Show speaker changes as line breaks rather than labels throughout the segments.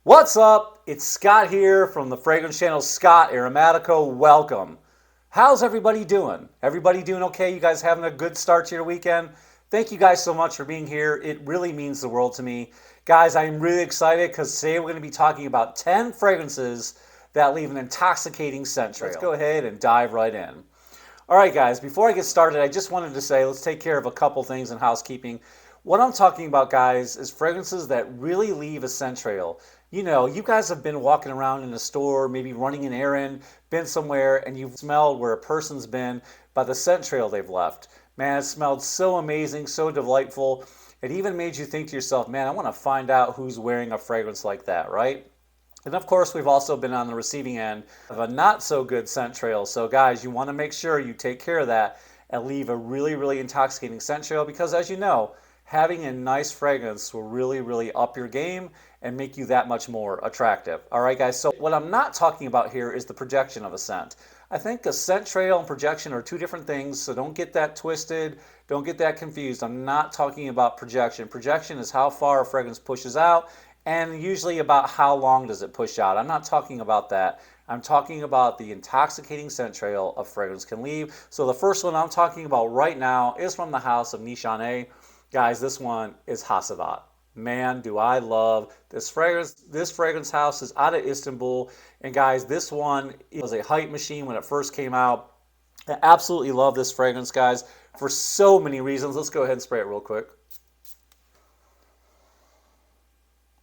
What's up? It's Scott here from the fragrance channel Scott Aromatico. Welcome. How's everybody doing? Everybody doing okay? You guys having a good start to your weekend? Thank you guys so much for being here. It really means the world to me. Guys, I'm really excited because today we're going to be talking about 10 fragrances that leave an intoxicating scent trail. Let's go ahead and dive right in. All right, guys, before I get started, I just wanted to say let's take care of a couple things in housekeeping. What I'm talking about, guys, is fragrances that really leave a scent trail. You know, you guys have been walking around in a store, maybe running an errand, been somewhere, and you've smelled where a person's been by the scent trail they've left. Man, it smelled so amazing, so delightful. It even made you think to yourself, man, I want to find out who's wearing a fragrance like that, right? And of course, we've also been on the receiving end of a not so good scent trail. So guys, you want to make sure you take care of that and leave a really, really intoxicating scent trail because as you know, having a nice fragrance will really up your game and make you that much more attractive. All right, guys, so what I'm not talking about here is the projection of a scent. I think a scent trail and projection are two different things, so don't get that twisted, don't get that confused. I'm not talking about projection. Projection is how far a fragrance pushes out and usually about how long does it push out. I'm not talking about that. I'm talking about the intoxicating scent trail a fragrance can leave. So the first one I'm talking about right now is from the house of Nishane. Guys, this one is Hassevat. Man, do I love this fragrance. This fragrance house is out of Istanbul. And guys, this one was a hype machine when it first came out. I absolutely love this fragrance, guys, for so many reasons. Let's go ahead and spray it real quick.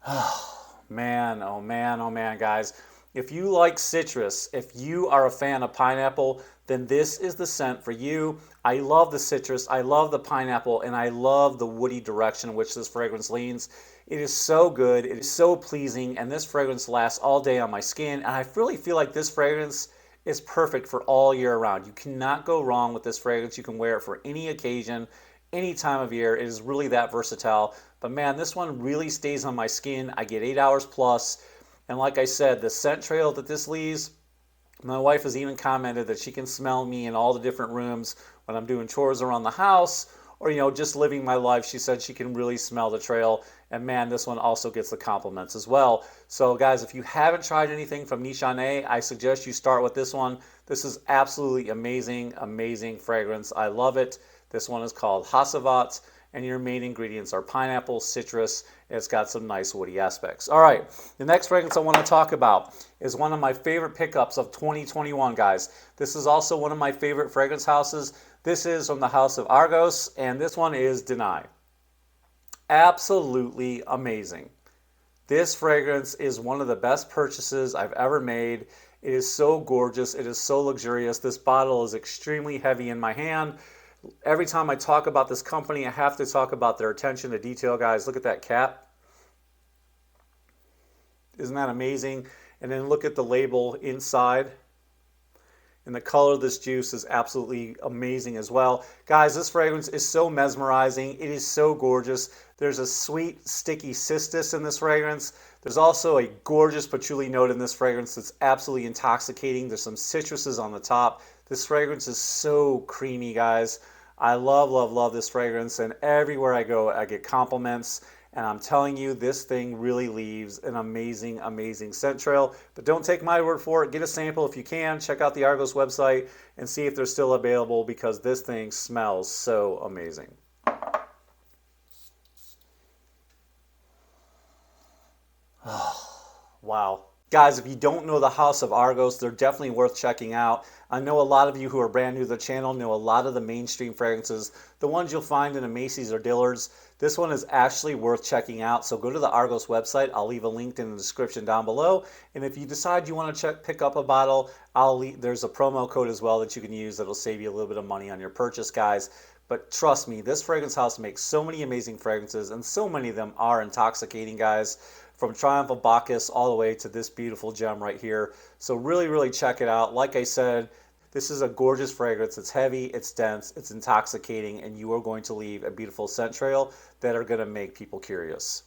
Oh, man, oh man, oh man, guys. If you like citrus, if you are a fan of pineapple, then this is the scent for you. I love the citrus, I love the pineapple, and I love the woody direction in which this fragrance leans. It is so good, it is so pleasing, and this fragrance lasts all day on my skin. And I really feel like this fragrance is perfect for all year round. You cannot go wrong with this fragrance. You can wear it for any occasion, any time of year. It is really that versatile. But man, this one really stays on my skin. I get 8 hours plus. And like I said, the scent trail that this leaves, my wife has even commented that she can smell me in all the different rooms when I'm doing chores around the house or, you know, just living my life. She said she can really smell the trail. And man, this one also gets the compliments as well. So guys, if you haven't tried anything from Nishane, I suggest you start with this one. This is absolutely amazing, amazing fragrance. I love it. This one is called Hacivat, and your main ingredients are pineapple, citrus, and it's got some nice woody aspects. All right, the next fragrance I want to talk about is one of my favorite pickups of 2021, guys. This is also one of my favorite fragrance houses. This is from the house of Argos, and this one is Deny. Absolutely amazing. This fragrance is one of the best purchases I've ever made. It is so gorgeous. It is so luxurious. This bottle is extremely heavy in my hand. Every time I talk about this company, I have to talk about their attention to detail, guys. Look at that cap. Isn't that amazing? And then look at the label inside. And the color of this juice is absolutely amazing as well. Guys, this fragrance is so mesmerizing. It is so gorgeous. There's a sweet, sticky cistus in this fragrance. There's also a gorgeous patchouli note in this fragrance that's absolutely intoxicating. There's some citruses on the top. This fragrance is so creamy, guys. I love this fragrance, and everywhere I go, I get compliments. And I'm telling you, this thing really leaves an amazing, amazing scent trail. But don't take my word for it. Get a sample if you can. Check out the Argos website and see if they're still available because this thing smells so amazing. Oh, wow. Guys, if you don't know the house of Argos, they're definitely worth checking out. I know a lot of you who are brand new to the channel know a lot of the mainstream fragrances, the ones you'll find in a Macy's or Dillard's. This one is actually worth checking out, so go to the Argos website. I'll leave a link in the description down below. And if you decide you want to pick up a bottle, there's a promo code as well that you can use that'll save you a little bit of money on your purchase, guys. But trust me, this fragrance house makes so many amazing fragrances, and so many of them are intoxicating, guys. From Triumph of Bacchus all the way to this beautiful gem right here. So really check it out. Like I said, this is a gorgeous fragrance. It's heavy, it's dense, it's intoxicating, and you are going to leave a beautiful scent trail that are going to make people curious.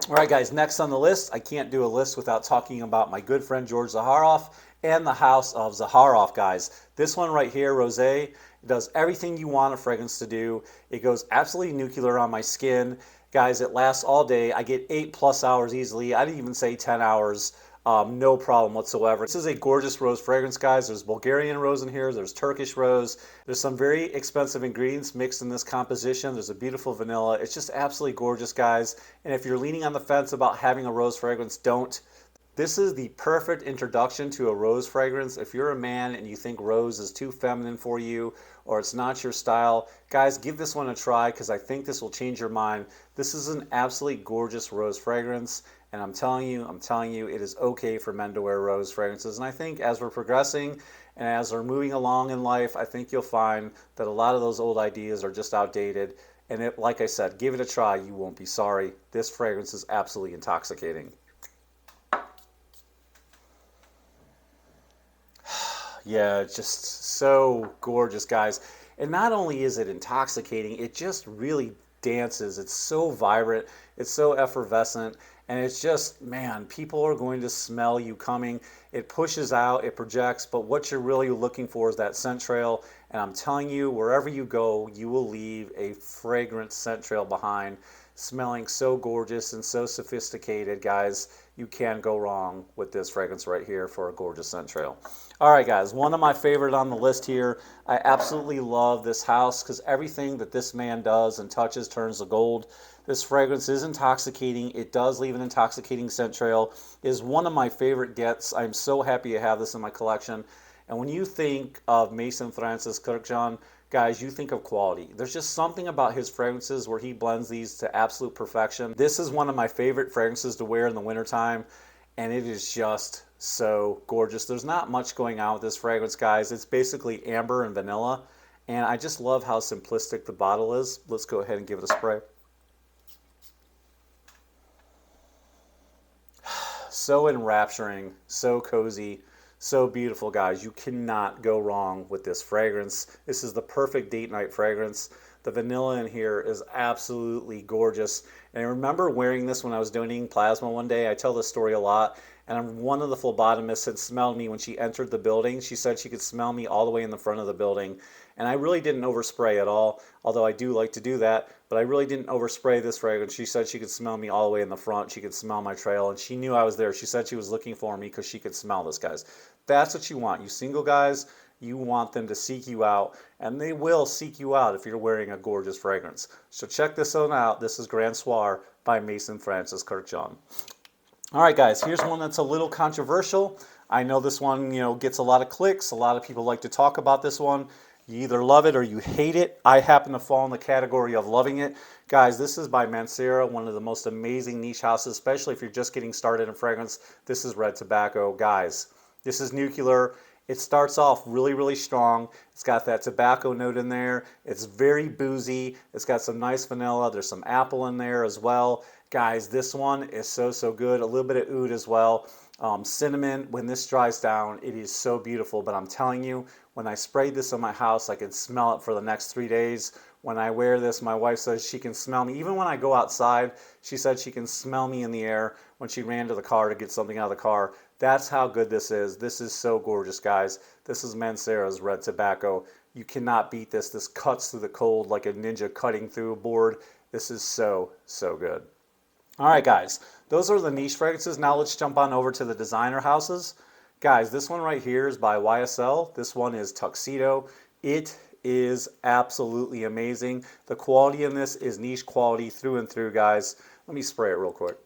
All right, guys, next on the list, I can't do a list without talking about my good friend George Zaharoff and the house of Zaharoff, guys. This one right here, Rosé, it does everything you want a fragrance to do. It goes absolutely nuclear on my skin. Guys, it lasts all day. I get 8+ hours easily. I didn't even say 10 hours. No problem whatsoever. This is a gorgeous rose fragrance, guys. There's Bulgarian rose in here. There's Turkish rose. There's some very expensive ingredients mixed in this composition. There's a beautiful vanilla. It's just absolutely gorgeous, guys. And if you're leaning on the fence about having a rose fragrance, don't. This is the perfect introduction to a rose fragrance. If you're a man and you think rose is too feminine for you or it's not your style, guys, give this one a try because I think this will change your mind. This is an absolutely gorgeous rose fragrance, and I'm telling you, it is okay for men to wear rose fragrances. And I think as we're progressing and as we're moving along in life, I think you'll find that a lot of those old ideas are just outdated. And it, like I said, give it a try. You won't be sorry. This fragrance is absolutely intoxicating. Yeah, it's just so gorgeous, guys. And not only is it intoxicating, it just really dances. It's so vibrant, it's so effervescent, and it's just, man, people are going to smell you coming. It pushes out, it projects, but what you're really looking for is that scent trail. And I'm telling you, wherever you go, you will leave a fragrant scent trail behind, smelling so gorgeous and so sophisticated, guys. You can't go wrong with this fragrance right here for a gorgeous scent trail. All right, guys, one of my favorite on the list here. I absolutely love this house because everything that this man does and touches turns to gold. This fragrance is intoxicating. It does leave an intoxicating scent trail. It is one of my favorite gets. I'm so happy to have this in my collection. And when you think of Mason Francis Kurkdjian, guys, you think of quality. There's just something about his fragrances where he blends these to absolute perfection. This is one of my favorite fragrances to wear in the wintertime, and it is just so gorgeous. There's not much going on with this fragrance, guys. It's basically amber and vanilla, and I just love how simplistic the bottle is. Let's go ahead and give it a spray. So enrapturing, so cozy, so beautiful, guys. You cannot go wrong with this fragrance. This is the perfect date night fragrance. The vanilla in here is absolutely gorgeous. And I remember wearing this when I was donating plasma one day. I tell this story a lot. And one of the phlebotomists had smelled me when she entered the building. She said she could smell me all the way in the front of the building. And I really didn't overspray at all, although I do like to do that. But I really didn't overspray this fragrance. She said she could smell me all the way in the front. She could smell my trail, and she knew I was there. She said she was looking for me because she could smell this, guys. That's what you want. You single guys, you want them to seek you out, and they will seek you out if you're wearing a gorgeous fragrance. So check this one out. This is Grand Soir by Mason Francis Kurkdjian. All right, guys, here's one that's a little controversial. I know this one, gets a lot of clicks. A lot of people like to talk about this one. You either love it or you hate it. I happen to fall in the category of loving it. Guys, this is by Mancera, one of the most amazing niche houses, especially if you're just getting started in fragrance. This is Red Tobacco. Guys, this is nuclear. It starts off really, really strong. It's got that tobacco note in there. It's very boozy. It's got some nice vanilla. There's some apple in there as well. Guys, this one is so, so good. A little bit of oud as well. Cinnamon, when this dries down, it is so beautiful. But I'm telling you, when I sprayed this on my house, I could smell it for the next 3 days. When I wear this, my wife says she can smell me. Even when I go outside, she said she can smell me in the air when she ran to the car to get something out of the car. That's how good this is. This is so gorgeous, guys. This is Mancera's Red Tobacco. You cannot beat this. This cuts through the cold like a ninja cutting through a board. This is so, so good. All right, guys. Those are the niche fragrances. Now let's jump on over to the designer houses. Guys, this one right here is by YSL. This one is Tuxedo. It is absolutely amazing. The quality in this is niche quality through and through, guys. Let me spray it real quick.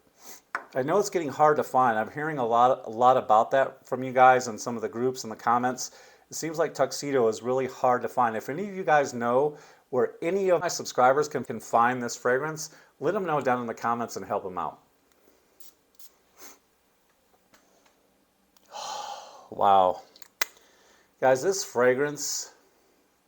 I know it's getting hard to find. I'm hearing a lot about that from you guys in some of the groups and the comments. It seems like Tuxedo is really hard to find. If any of you guys know where any of my subscribers can find this fragrance, let them know down in the comments and help them out. Wow. Guys, this fragrance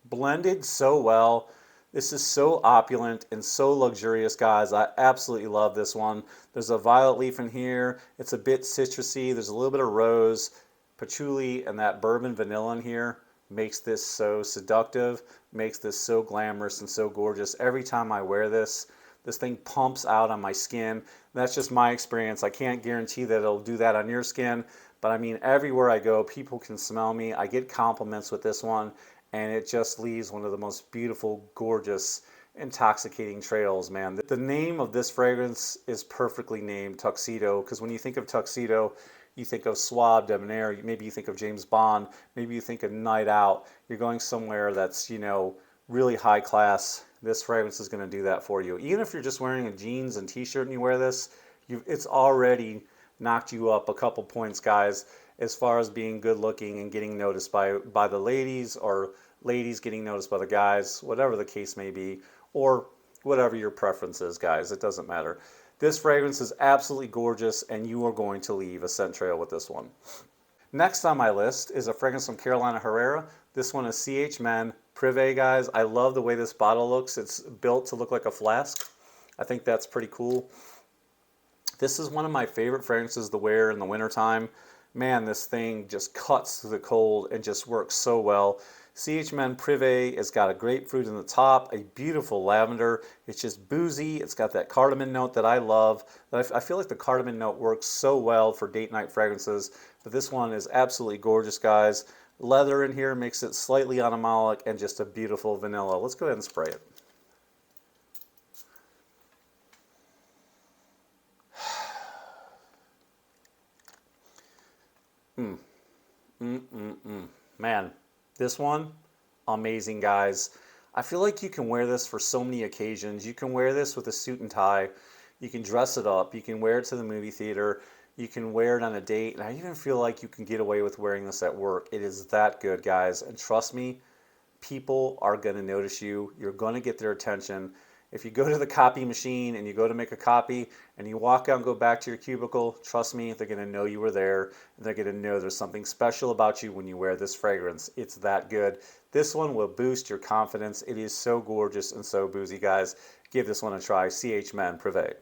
blended so well. This is so opulent and so luxurious, guys. I absolutely love this one. There's a violet leaf in here. It's a bit citrusy. There's a little bit of rose, patchouli, and that bourbon vanilla in here makes this so seductive, makes this so glamorous and so gorgeous. Every time I wear this, this thing pumps out on my skin. That's just my experience. I can't guarantee that it'll do that on your skin, but I mean, everywhere I go, people can smell me. I get compliments with this one, and it just leaves one of the most beautiful, gorgeous, Intoxicating Trails, man. The name of this fragrance is perfectly named Tuxedo, because when you think of tuxedo, you think of suave, debonair, maybe you think of James Bond, maybe you think of night out. You're going somewhere that's, you know, really high class. This fragrance is going to do that for you. Even if you're just wearing a jeans and t-shirt and you wear this, it's already knocked you up a couple points, guys, as far as being good looking and getting noticed by the ladies, or ladies getting noticed by the guys, whatever the case may be, or whatever your preference is, guys. It doesn't matter. This fragrance is absolutely gorgeous, and you are going to leave a scent trail with this one. Next on my list is a fragrance from Carolina Herrera. This one is CH Men Privé, guys. I love the way this bottle looks. It's built to look like a flask. I think that's pretty cool. This is one of my favorite fragrances to wear in the wintertime. Man, this thing just cuts through the cold and just works so well. CH Men Privé has got a grapefruit in the top, a beautiful lavender. It's just boozy. It's got that cardamom note that I love. I feel like the cardamom note works so well for date night fragrances, but this one is absolutely gorgeous, guys. Leather in here makes it slightly animalic and just a beautiful vanilla. Let's go ahead and spray it. Man, this one, amazing, guys. I feel like you can wear this for so many occasions. You can wear this with a suit and tie. You can dress it up. You can wear it to the movie theater. You can wear it on a date. And I even feel like you can get away with wearing this at work. It is that good, guys. And trust me, people are going to notice you. You're going to get their attention. If you go to the copy machine and you go to make a copy and you walk out and go back to your cubicle, trust me, they're going to know you were there. And they're going to know there's something special about you when you wear this fragrance. It's that good. This one will boost your confidence. It is so gorgeous and so boozy, guys. Give this one a try. CH Men Privé.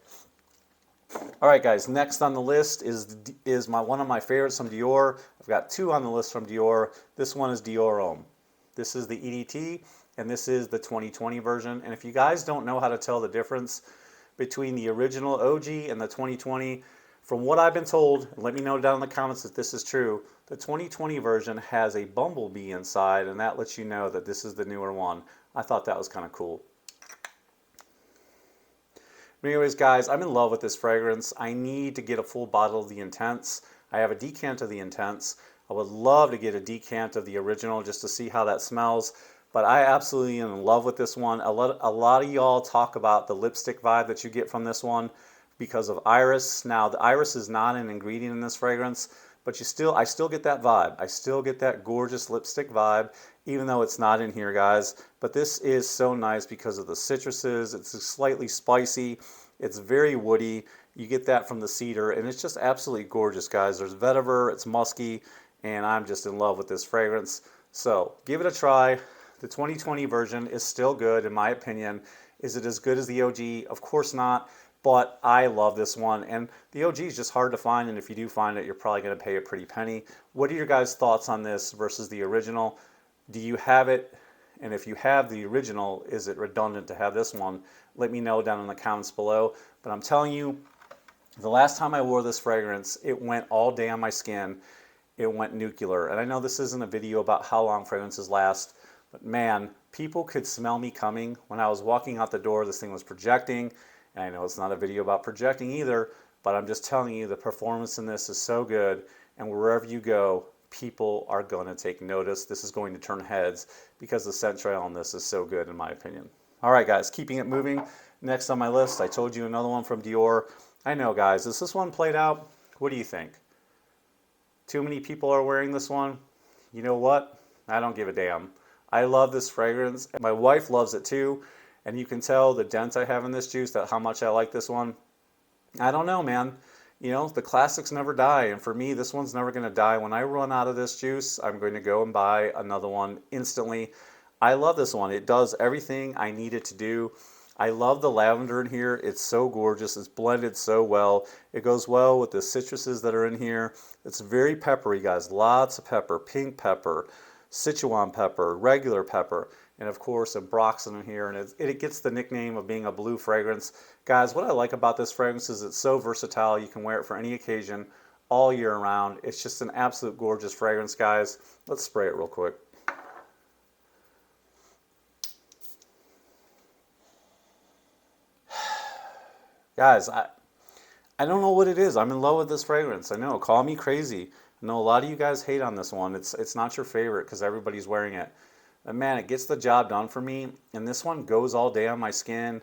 All right, guys, next on the list is one of my favorites from Dior. I've got two on the list from Dior. This one is Dior Homme. This is the EDT. And this is the 2020 version. And if you guys don't know how to tell the difference between the original OG and the 2020, from what I've been told, let me know down in the comments if this is true, the 2020 version has a bumblebee inside, and that lets you know that this is the newer one. I thought that was kind of cool. But anyways, guys, I'm in love with this fragrance. I need to get a full bottle of the Intense. I have a decant of the Intense. I would love to get a decant of the original just to see how that smells. But I absolutely am in love with this one. A lot of y'all talk about the lipstick vibe that you get from this one because of iris. Now, the iris is not an ingredient in this fragrance, but I still get that vibe. I still get that gorgeous lipstick vibe, even though it's not in here, guys. But this is so nice because of the citruses. It's slightly spicy. It's very woody. You get that from the cedar, and it's just absolutely gorgeous, guys. There's vetiver. It's musky, and I'm just in love with this fragrance. So give it a try. The 2020 version is still good, in my opinion. Is it as good as the OG? Of course not, but I love this one. And the OG is just hard to find, and if you do find it, you're probably going to pay a pretty penny. What are your guys' thoughts on this versus the original? Do you have it? And if you have the original, is it redundant to have this one? Let me know down in the comments below. But I'm telling you, the last time I wore this fragrance, it went all day on my skin. It went nuclear. And I know this isn't a video about how long fragrances last, but man, people could smell me coming. When I was walking out the door, this thing was projecting. And I know it's not a video about projecting either, but I'm just telling you the performance in this is so good. And wherever you go, people are going to take notice. This is going to turn heads because the scent trail on this is so good, in my opinion. All right, guys, keeping it moving. Next on my list, I told you another one from Dior. I know, guys, is this one played out? What do you think? Too many people are wearing this one? You know what? I don't give a damn. I love this fragrance. My wife loves it too. And you can tell the dent I have in this juice, that how much I like this one. I don't know, man. You know, the classics never die. And for me, this one's never going to die. When I run out of this juice, I'm going to go and buy another one instantly. I love this one. It does everything I need it to do. I love the lavender in here. It's so gorgeous. It's blended so well. It goes well with the citruses that are in here. It's very peppery, guys. Lots of pepper. Pink pepper, Sichuan pepper, regular pepper, and of course a Broxton in here, and it gets the nickname of being a blue fragrance. Guys, what I like about this fragrance is it's so versatile. You can wear it for any occasion all year round. It's just an absolute gorgeous fragrance, guys. Let's spray it real quick. Guys, I don't know what it is. I'm in love with this fragrance. I know, call me crazy. I know a lot of you guys hate on this one. It's not your favorite because everybody's wearing it. But man, it gets the job done for me. And this one goes all day on my skin.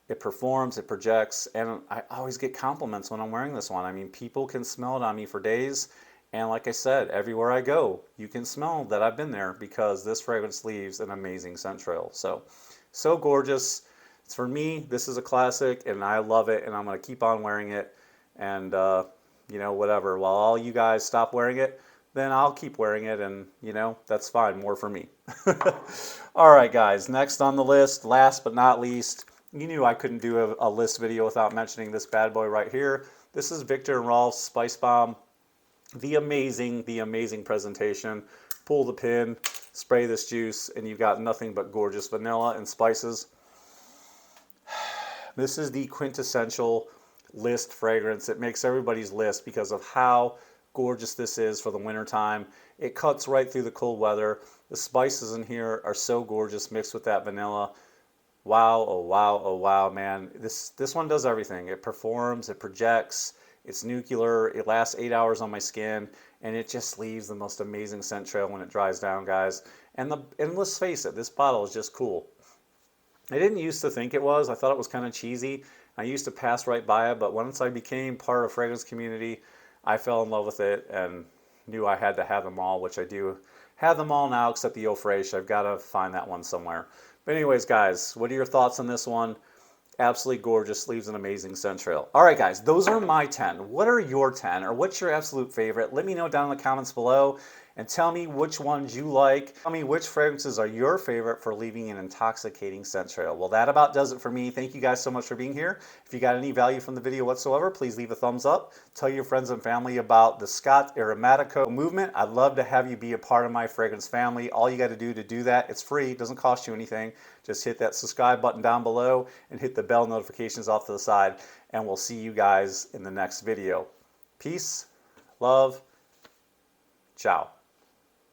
It performs, it projects, and I always get compliments when I'm wearing this one. I mean, people can smell it on me for days. And like I said, everywhere I go, you can smell that I've been there because this fragrance leaves an amazing scent trail. So gorgeous. It's for me, this is a classic, and I love it, and I'm going to keep on wearing it. And, you know, whatever. While all you guys stop wearing it, then I'll keep wearing it, and, you know, that's fine. More for me. All right, guys. Next on the list, last but not least, you knew I couldn't do a list video without mentioning this bad boy right here. This is Viktor Rolf's Spice Bomb. The amazing presentation. Pull the pin, spray this juice, and you've got nothing but gorgeous vanilla and spices. This is the quintessential list fragrance. It makes everybody's list because of how gorgeous this is for the winter time. It cuts right through the cold weather. The spices in here are so gorgeous mixed with that vanilla. Wow, oh wow, oh wow, man. This one does everything. It performs, it projects, it's nuclear, it lasts 8 hours on my skin, and it just leaves the most amazing scent trail when it dries down, guys. And let's face it, this bottle is just cool. I didn't used to think it was. I thought it was kind of cheesy. I used to pass right by it, but once I became part of the fragrance community, I fell in love with it and knew I had to have them all, which I do have them all now except the Fraiche. I've got to find that one somewhere. But anyways, guys, what are your thoughts on this one? Absolutely gorgeous, leaves an amazing scent trail. All right, guys, those are my 10. What are your 10, or what's your absolute favorite? Let me know down in the comments below, and tell me which ones you like. Tell me which fragrances are your favorite for leaving an intoxicating scent trail. Well, that about does it for me. Thank you guys so much for being here. If you got any value from the video whatsoever, please leave a thumbs up. Tell your friends and family about the Scott Aromatico movement. I'd love to have you be a part of my fragrance family. All you got to do that, it's free, it doesn't cost you anything. Just hit that subscribe button down below and hit the bell notifications off to the side, and we'll see you guys in the next video. Peace, love, ciao.